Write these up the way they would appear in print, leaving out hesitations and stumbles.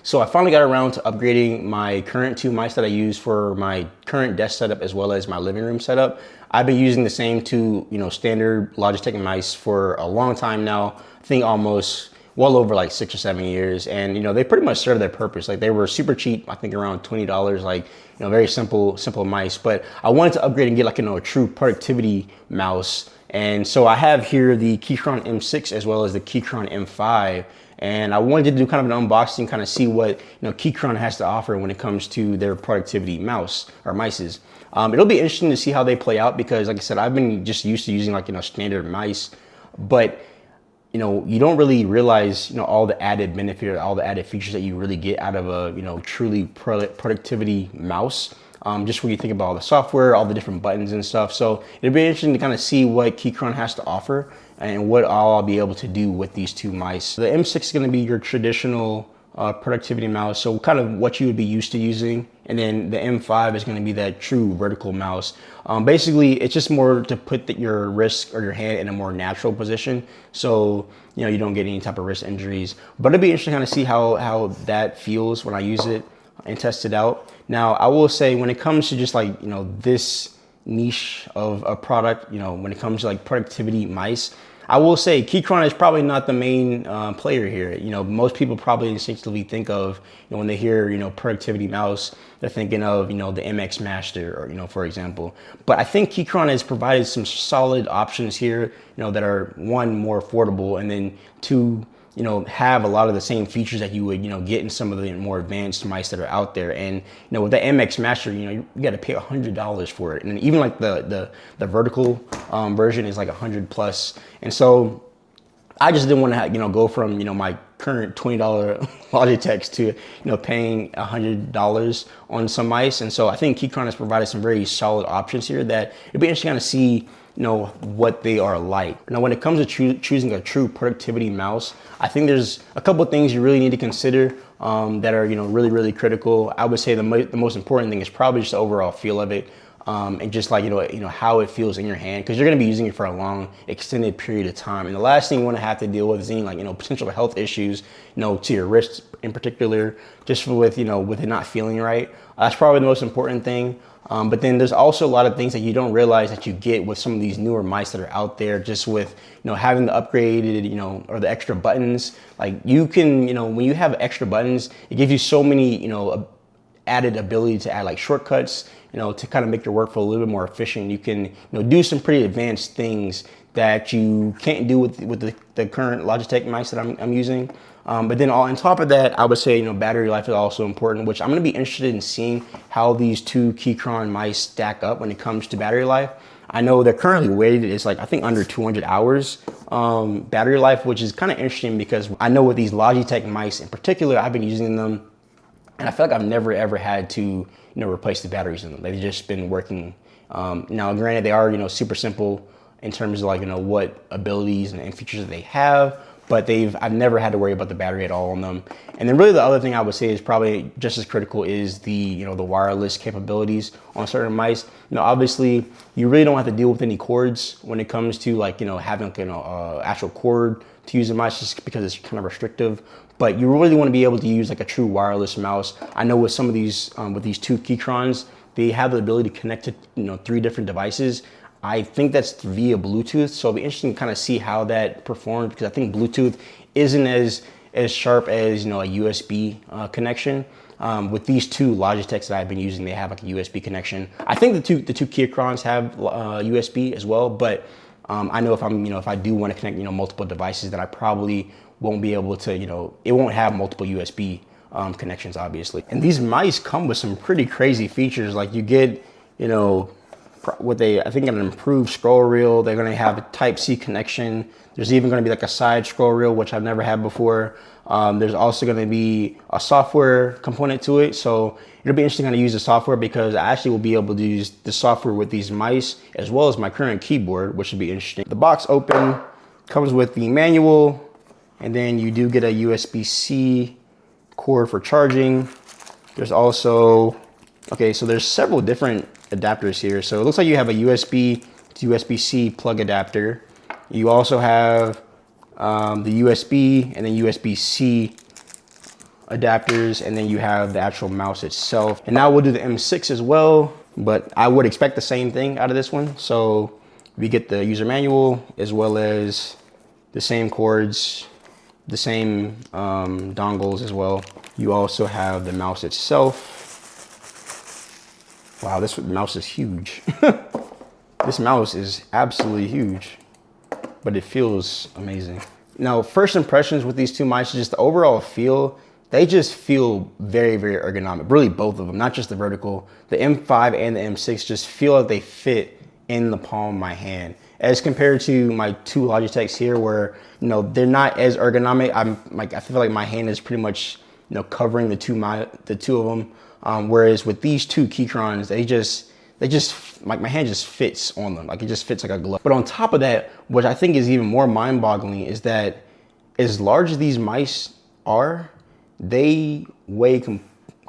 So I finally got around to upgrading my current two mice that I use for my current desk setup as well as my living room setup. I've been using the same two, standard Logitech mice for a long time now. I think almost well over like 6 or 7 years, and they pretty much serve their purpose. Like, they were super cheap, I think around $20, like very simple mice. But I wanted to upgrade and get like a true productivity mouse. And so I have here the Keychron M6 as well as the Keychron M5. And I wanted to do kind of an unboxing, kind of see what Keychron has to offer when it comes to their productivity mouse or mices. It'll be interesting to see how they play out because, like I said, I've been just used to using like standard mice, but you don't really realize all the added benefit or all the added features that you really get out of a truly productivity mouse. Just when you think about all the software, all the different buttons and stuff. So it'll be interesting to kind of see what Keychron has to offer and what all I'll be able to do with these two mice. The M6 is going to be your traditional productivity mouse, so kind of what you would be used to using. And then the M5 is going to be that true vertical mouse. Basically, it's just more to put your wrist or your hand in a more natural position, so you don't get any type of wrist injuries. But it'll be interesting to kind of see how that feels when I use it and test it out. Now, I will say when it comes to just like this niche of a product, when it comes to like productivity mice, I will say Keychron is probably not the main player here. Most people probably instinctively think of, when they hear, productivity mouse, they're thinking of, the MX Master or, for example. But I think Keychron has provided some solid options here, that are, one, more affordable, and then two, have a lot of the same features that you would, get in some of the more advanced mice that are out there. And, with the MX Master, you got to pay $100 for it. And even like the vertical version is like 100 plus. And so I just didn't want to, go from, my current $20 Logitech to, paying $100 on some mice. And so I think Keychron has provided some very solid options here that it'd be interesting to kind of see what they are like. Now, when it comes to choosing a true productivity mouse, I think there's a couple of things you really need to consider that are really, really critical. I would say the most important thing is probably just the overall feel of it, and just like how it feels in your hand, because you're going to be using it for a long extended period of time. And the last thing you want to have to deal with is any like potential health issues to your wrists in particular, just with with it not feeling right. That's probably the most important thing. But then there's also a lot of things that you don't realize that you get with some of these newer mice that are out there, just with having the upgraded or the extra buttons. Like, you can when you have extra buttons, it gives you so many added ability to add like shortcuts, to kind of make your workflow a little bit more efficient. You can do some pretty advanced things that you can't do with the current Logitech mice that I'm using. But then on top of that, I would say, battery life is also important, which I'm going to be interested in seeing how these two Keychron mice stack up when it comes to battery life. I know they're currently rated, it's like, I think under 200 hours battery life, which is kind of interesting because I know with these Logitech mice in particular, I've been using them and I feel like I've never ever had to, replace the batteries in them. They've just been working. Now, granted, they are, super simple in terms of like, what abilities and features that they have, but I've never had to worry about the battery at all on them. And then really the other thing I would say is probably just as critical is the, the wireless capabilities on certain mice. Obviously you really don't have to deal with any cords when it comes to like, having like, actual cord to use a mouse, just because it's kind of restrictive. But you really want to be able to use like a true wireless mouse. I know with some of these, with these two Keychrons, they have the ability to connect to, 3 different devices. I think that's via Bluetooth, so it'll be interesting to kind of see how that performs, because I think Bluetooth isn't as sharp as a USB connection. With these two Logitechs that I've been using, they have like a USB connection. I think the two Keychrons have USB as well, but I know if I do want to connect multiple devices, that I probably won't be able to it won't have multiple USB connections, obviously. And these mice come with some pretty crazy features, like you get I think an improved scroll wheel. They're going to have a Type-C connection. There's even going to be like a side scroll wheel, which I've never had before. There's also going to be a software component to it. So it'll be interesting to use the software, because I actually will be able to use the software with these mice as well as my current keyboard, which would be interesting. The box open comes with the manual, and then you do get a USB-C cord for charging. There's also, so there's several different adapters here. So it looks like you have a USB to USB-C plug adapter. You also have the USB and then USB-C adapters, and then you have the actual mouse itself. And now we'll do the M6 as well, but I would expect the same thing out of this one. So we get the user manual as well as the same cords, the same dongles as well. You also have the mouse itself. Wow, this mouse is huge. This mouse is absolutely huge, but it feels amazing. Now, first impressions with these two mice, just the overall feel, they just feel very, very ergonomic. Really, both of them, not just the vertical. The M5 and the M6 just feel like they fit in the palm of my hand, as compared to my two Logitechs here, where they're not as ergonomic. I feel like my hand is pretty much covering the two of them. Whereas with these two Keychrons, they just like my hand just fits on them. Like it just fits like a glove. But on top of that, what I think is even more mind-boggling is that as large as these mice are, they weigh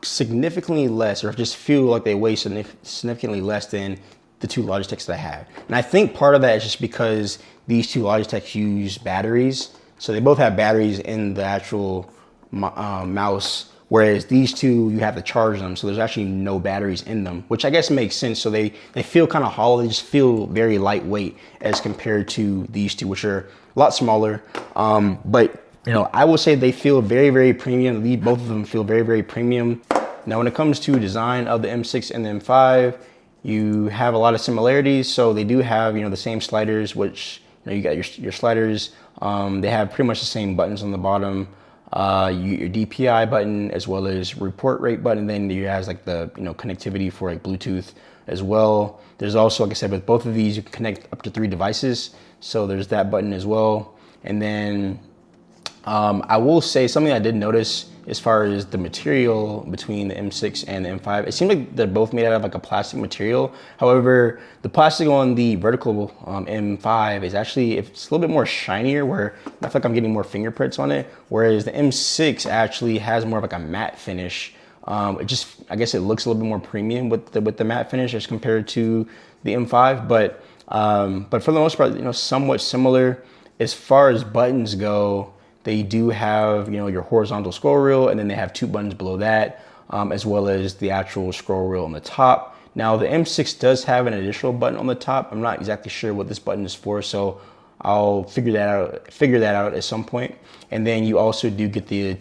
significantly less, or just feel like they weigh significantly less than the two Logitechs that I have. And I think part of that is just because these two Logitechs use batteries. So they both have batteries in the actual mouse, whereas these two, you have to charge them. So there's actually no batteries in them, which I guess makes sense. So they feel kind of hollow. They just feel very lightweight as compared to these two, which are a lot smaller. But I will say they feel very, very premium. Both of them feel very, very premium. Now, when it comes to design of the M6 and the M5, you have a lot of similarities. So they do have, the same sliders, which, you got your sliders. They have pretty much the same buttons on the bottom. Your DPI button, as well as report rate button. Then you have like the, connectivity for like Bluetooth as well. There's also, like I said, with both of these, you can connect up to 3 devices. So there's that button as well. And then I will say something I did notice as far as the material between the M6 and the M5. It seems like they're both made out of like a plastic material. However, the plastic on the vertical M5 is actually, it's a little bit more shinier, where I feel like I'm getting more fingerprints on it. Whereas the M6 actually has more of like a matte finish. I guess it looks a little bit more premium with the matte finish as compared to the M5. But for the most part, somewhat similar. As far as buttons go, they do have, your horizontal scroll wheel, and then they have 2 buttons below that, as well as the actual scroll wheel on the top. Now, the M6 does have an additional button on the top. I'm not exactly sure what this button is for, so I'll figure that out at some point. And then you also do get the you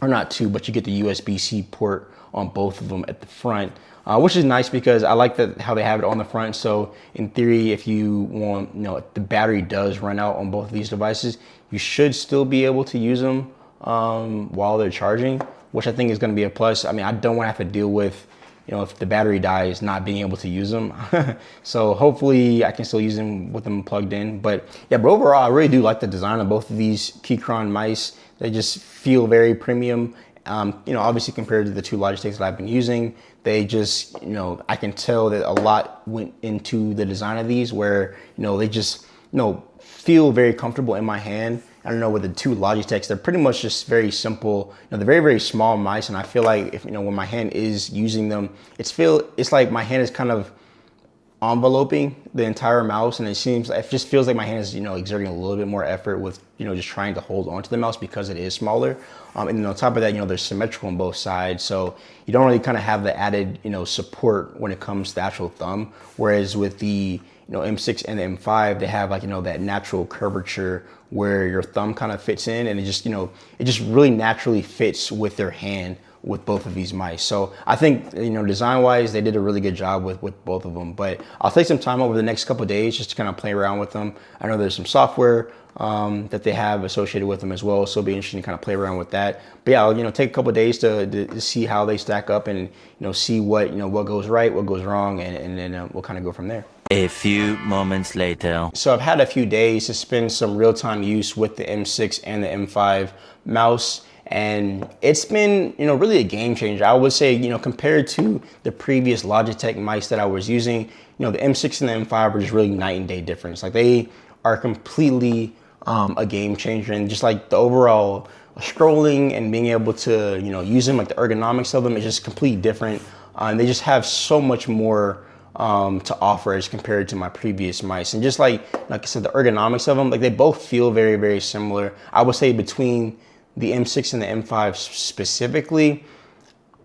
get the USB-C port on both of them at the front. Which is nice because I like how they have it on the front. So in theory, if you want, if the battery does run out on both of these devices, you should still be able to use them while they're charging, which I think is going to be a plus. I mean, I don't want to have to deal with, if the battery dies, not being able to use them. So hopefully I can still use them with them plugged in. But overall, I really do like the design of both of these Keychron mice. They just feel very premium. Obviously compared to the two Logitechs that I've been using, they just, I can tell that a lot went into the design of these, where, they just, feel very comfortable in my hand. I don't know, with the two Logitechs, they're pretty much just very simple. They're very, very small mice, and I feel like if, when my hand is using them, it's like my hand is kind of enveloping the entire mouse, and it just feels like my hand is, exerting a little bit more effort with, just trying to hold onto the mouse because it is smaller. And then on top of that, they're symmetrical on both sides, so you don't really kind of have the added, support when it comes to the actual thumb. Whereas with the, M6 and the M5, they have like, that natural curvature where your thumb kind of fits in, and it just really naturally fits with their hand with both of these mice. So I think, design wise, they did a really good job with both of them. But I'll take some time over the next couple of days just to kind of play around with them. I know there's some software that they have associated with them as well, so it'll be interesting to kind of play around with that. But yeah, I'll take a couple of days to see how they stack up, and see what what goes right, what goes wrong, and then we'll kind of go from there. A few moments later. So I've had a few days to spend some real-time use with the M6 and the M5 mouse, and it's been, really a game changer. I would say, compared to the previous Logitech mice that I was using, the M6 and the M5 are just really night and day difference. Like, they are completely a game changer, and just like the overall scrolling and being able to, use them, like the ergonomics of them is just completely different. And they just have so much more to offer as compared to my previous mice. And just like I said, the ergonomics of them, like they both feel very, very similar. I would say between the M6 and the M5 specifically,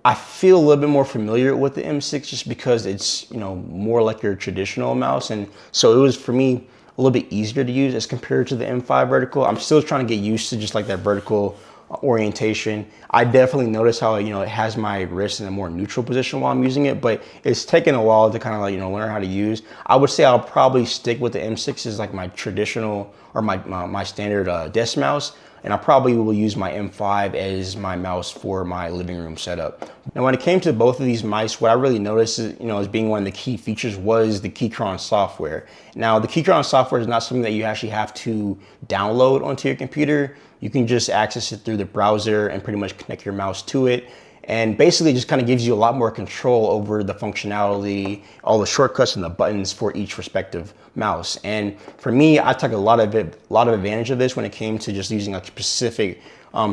I feel a little bit more familiar with the M6 just because it's, you know, more like your traditional mouse. And so it was, for me, a little bit easier to use as compared to the M5 vertical. I'm still trying to get used to just like that vertical orientation. I definitely notice how, you know, it has my wrist in a more neutral position while I'm using it, but it's taken a while to kind of like, you know, learn how to use. I would say I'll probably stick with the M6 as like my traditional or my standard desk mouse. And I probably will use my M5 as my mouse for my living room setup. Now, when it came to both of these mice, what I really noticed is, you know, as being one of the key features was the Keychron software. Now, the Keychron software is not something that you actually have to download onto your computer. You can just access it through the browser and pretty much connect your mouse to it. And basically just kind of gives you a lot more control over the functionality, all the shortcuts and the buttons for each respective mouse. And for me, I took a lot of advantage of this when it came to just using like specific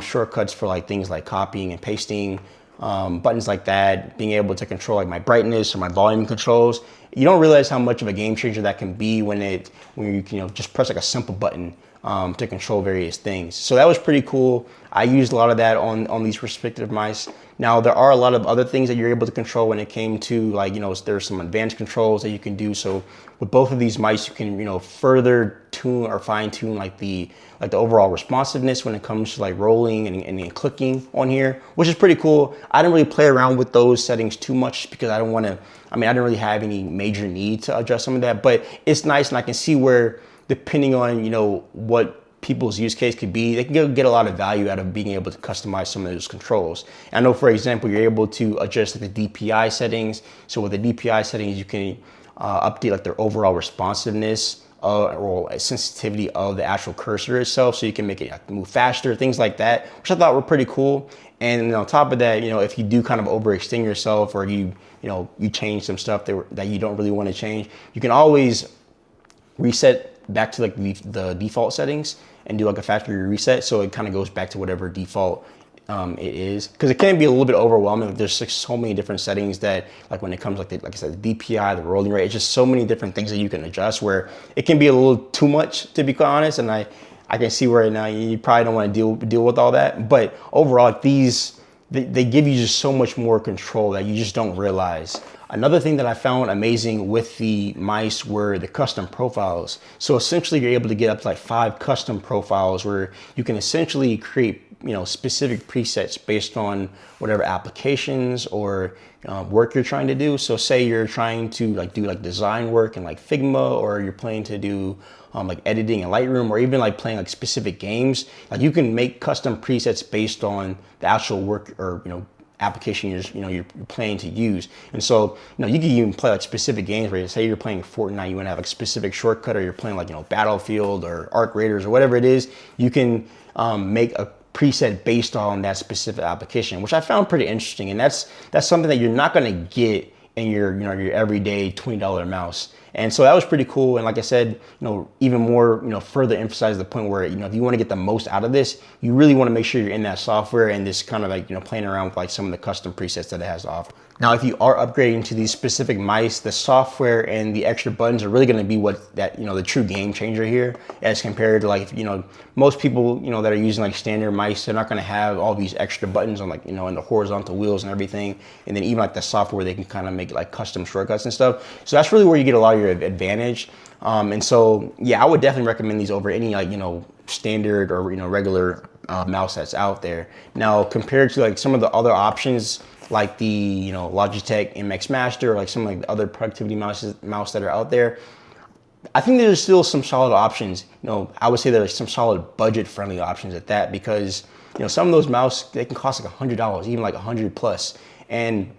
shortcuts for like things like copying and pasting, buttons like that, being able to control like my brightness or my volume controls. You don't realize how much of a game changer that can be when you can, you know, just press like a simple button to control various things. So that was pretty cool. I used a lot of that on these respective mice. Now, there are a lot of other things that you're able to control when it came to, like, you know, there's some advanced controls that you can do. So with both of these mice, you can, you know, further tune or fine tune like the overall responsiveness when it comes to like rolling and clicking on here, which is pretty cool. I didn't really play around with those settings too much because I didn't really have any major need to adjust some of that, but it's nice. And I can see where, depending on, you know, what people's use case could be, they can get a lot of value out of being able to customize some of those controls. I know, for example, you're able to adjust like the DPI settings. So with the DPI settings, you can update like their overall responsiveness or sensitivity of the actual cursor itself, so you can make it move faster, things like that, which I thought were pretty cool. And on top of that, you know, if you do kind of overextend yourself or you change some stuff that you don't really want to change, you can always reset back to like the default settings and do like a factory reset, so it kind of goes back to whatever default it is, because it can be a little bit overwhelming. There's like so many different settings that, like when it comes like I said, the DPI, the rolling rate, it's just so many different things that you can adjust where it can be a little too much, to be quite honest. And I can see where now you probably don't want to deal with all that, but overall they give you just so much more control that you just don't realize. Another thing that I found amazing with the mice were the custom profiles. So essentially you're able to get up to like 5 custom profiles where you can essentially create, you know, specific presets based on whatever applications or work you're trying to do. So say you're trying to like do like design work in like Figma, or you're planning to do like editing in Lightroom, or even like playing like specific games. Like you can make custom presets based on the actual work or, you know, application you're planning to use. And so, you know, you can even play like specific games where you say you're playing Fortnite, you want to have like a specific shortcut, or you're playing like, you know, Battlefield or Arc Raiders or whatever it is. You can make a preset based on that specific application, which I found pretty interesting. And that's something that you're not going to get in your, you know, your everyday $20 mouse. And so that was pretty cool. And like I said, you know, even more, you know, further emphasize the point where, you know, if you want to get the most out of this, you really want to make sure you're in that software and just kind of like, you know, playing around with like some of the custom presets that it has to offer. Now, if you are upgrading to these specific mice, the software and the extra buttons are really going to be the true game changer here, as compared to like, you know, most people, you know, that are using like standard mice, they're not going to have all these extra buttons on, like, you know, in the horizontal wheels and everything. And then even like the software, they can kind of make like custom shortcuts and stuff. So that's really where you get a lot of your advantage. And so, yeah, I would definitely recommend these over any like, you know, standard or, you know, regular mouse that's out there. Now, compared to like some of the other options, like the, you know, Logitech MX Master, or like some like the other productivity mouse that are out there, I think there's still some solid options. You know, I would say there's some solid budget-friendly options at that, because, you know, some of those mouse, they can cost like $100, even like $100 plus. And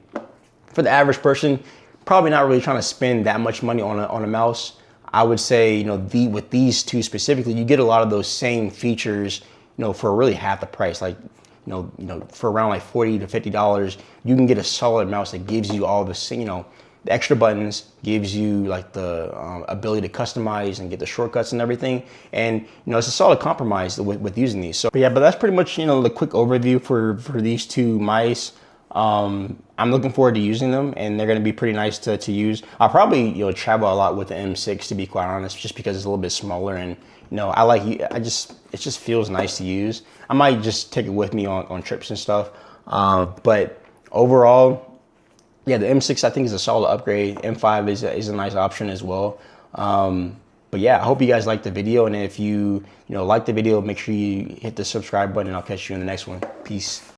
for the average person, probably not really trying to spend that much money on a mouse. I would say, you know, with these two specifically, you get a lot of those same features, you know, for really half the price. Like, you know, for around like $40 to $50, you can get a solid mouse that gives you all the, you know, the extra buttons, gives you like the ability to customize and get the shortcuts and everything. And, you know, it's a solid compromise with using these. So, but yeah, but that's pretty much, you know, the quick overview for these two mice. I'm looking forward to using them, and they're going to be pretty nice to use. I'll probably travel a lot with the M6, to be quite honest, just because it's a little bit smaller, and it just feels nice to use. I might just take it with me on trips and stuff, but overall, yeah, the M6 I think is a solid upgrade. M5 is a nice option as well. But yeah, I hope you guys liked the video, and if you like the video, make sure you hit the subscribe button, and I'll catch you in the next one. Peace.